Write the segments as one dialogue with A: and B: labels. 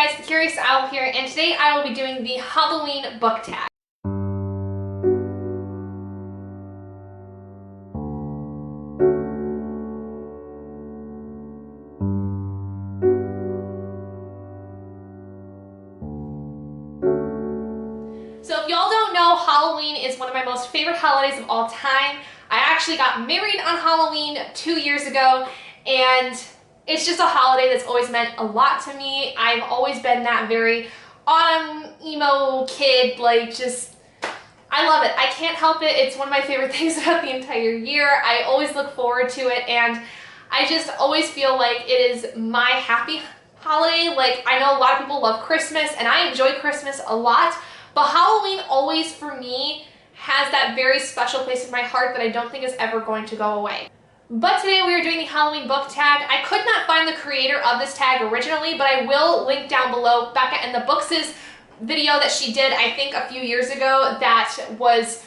A: guys, the Curious Owl here, and today I will be doing the Halloween book tag. So if y'all don't know, Halloween is one of my most favorite holidays of all time. I actually got married on Halloween 2 years ago, and it's just a holiday that's always meant a lot to me. I've always been that very autumn emo kid, I love it. I can't help it. It's one of my favorite things about the entire year. I always look forward to it, and I just always feel like it is my happy holiday. Like, I know a lot of people love Christmas, and I enjoy Christmas a lot, but Halloween always, for me, has that very special place in my heart that I don't think is ever going to go away. But today we are doing the Halloween book tag. I could not find the creator of this tag originally, but I will link down below Becca and the Books' video that she did, I think, a few years ago that was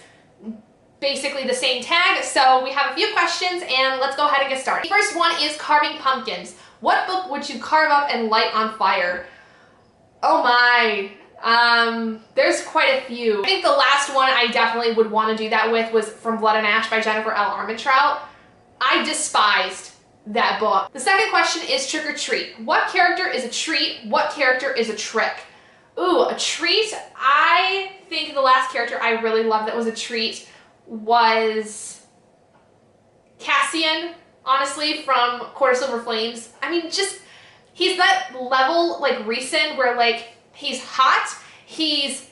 A: basically the same tag. So we have a few questions, and let's go ahead and get started. The first one is carving pumpkins. What book would you carve up and light on fire? Oh my. There's quite a few. I think the last one I definitely would want to do that with was From Blood and Ash by Jennifer L. Armentrout. I despised that book. The second question is trick or treat. What character is a treat? What character is a trick? Ooh, a treat? I think the last character I really loved that was a treat was Cassian, honestly, from Court of Silver Flames. I mean, just, he's that level, like, Rhys where, like, he's hot, he's,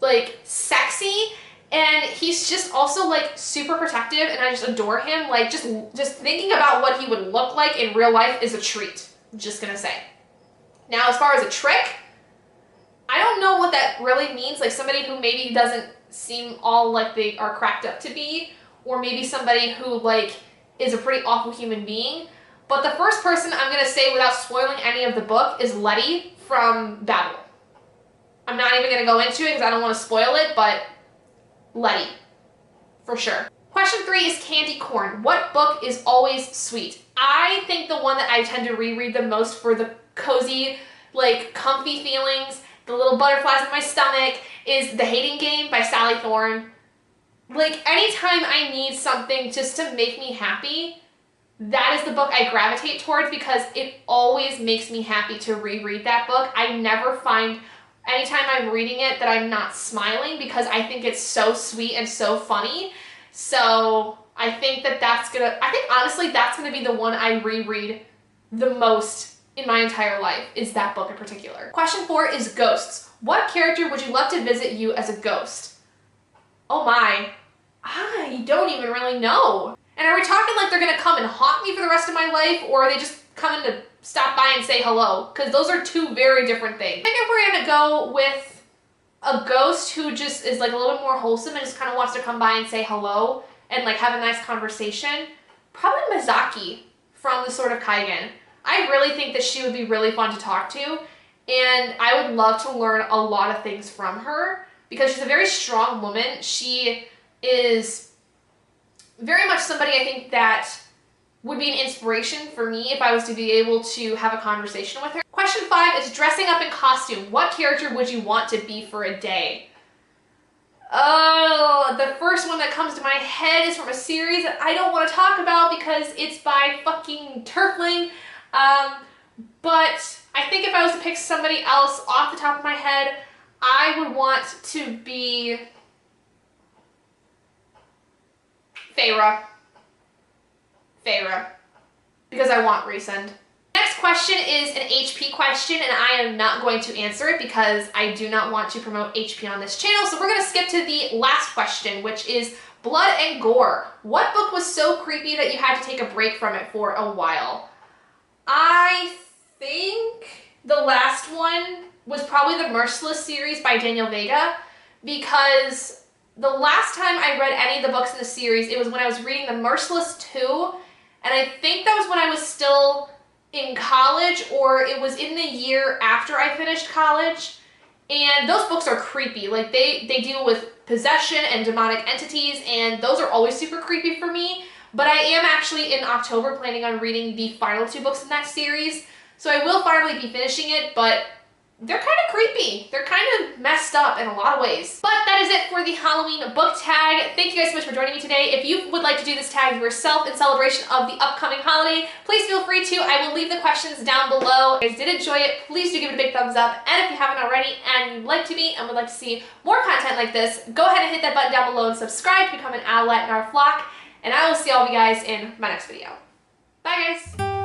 A: like, sexy, and he's just also, like, super protective, and I just adore him. Like, just thinking about what he would look like in real life is a treat. I'm just gonna say. Now, as far as a trick, I don't know what that really means. Like, somebody who maybe doesn't seem all like they are cracked up to be, or maybe somebody who, like, is a pretty awful human being. But the first person I'm gonna say without spoiling any of the book is Letty from Babel. I'm not even gonna go into it because I don't want to spoil it, but Letty, for sure. Question 3 is candy corn. What book is always sweet? I think the one that I tend to reread the most for the cozy, like, comfy feelings, the little butterflies in my stomach, is The Hating Game by Sally Thorne. Like, anytime I need something just to make me happy, that is the book I gravitate towards because it always makes me happy to reread that book. I never find anytime I'm reading it that I'm not smiling because I think it's so sweet and so funny. So I think honestly that's gonna be the one I reread the most in my entire life, is that book in particular. Question 4 is ghosts. What character would you love to visit you as a ghost? Oh my, I don't even really know. And are we talking like they're gonna come and haunt me for the rest of my life, or are they just coming to stop by and say hello? Because those are two very different things. I think if we're gonna go with a ghost who just is, like, a little bit more wholesome and just kind of wants to come by and say hello and, like, have a nice conversation, probably Mizaki from The Sword of Kaigen. I really think that she would be really fun to talk to, and I would love to learn a lot of things from her because she's a very strong woman. She is very much somebody I think that would be an inspiration for me if I was to be able to have a conversation with her. Question 5 is dressing up in costume. What character would you want to be for a day? Oh, the first one that comes to my head is from a series that I don't want to talk about because it's by fucking Turfling. But I think if I was to pick somebody else off the top of my head, I would want to be Feyre, because I want Rhysand. Next question is an HP question, and I am not going to answer it because I do not want to promote HP on this channel, so we're going to skip to the last question, which is blood and gore. What book was so creepy that you had to take a break from it for a while? I think the last one was probably the Merciless series by Daniel Vega, because the last time I read any of the books in the series, it was when I was reading the Merciless 2, and I think that was when I was still in college, or it was in the year after I finished college, and those books are creepy. Like, they deal with possession and demonic entities, and those are always super creepy for me. But I am actually in October planning on reading the final 2 books in that series, so I will finally be finishing it, but they're kind of creepy. They're kind of messed up in a lot of ways. But that is it for the Halloween book tag. Thank you guys so much for joining me today. If you would like to do this tag yourself in celebration of the upcoming holiday, please feel free to. I will leave the questions down below. If you guys did enjoy it, please do give it a big thumbs up. And if you haven't already and you'd like to be and would like to see more content like this, go ahead and hit that button down below and subscribe to become an owlet in our flock. And I will see all of you guys in my next video. Bye guys!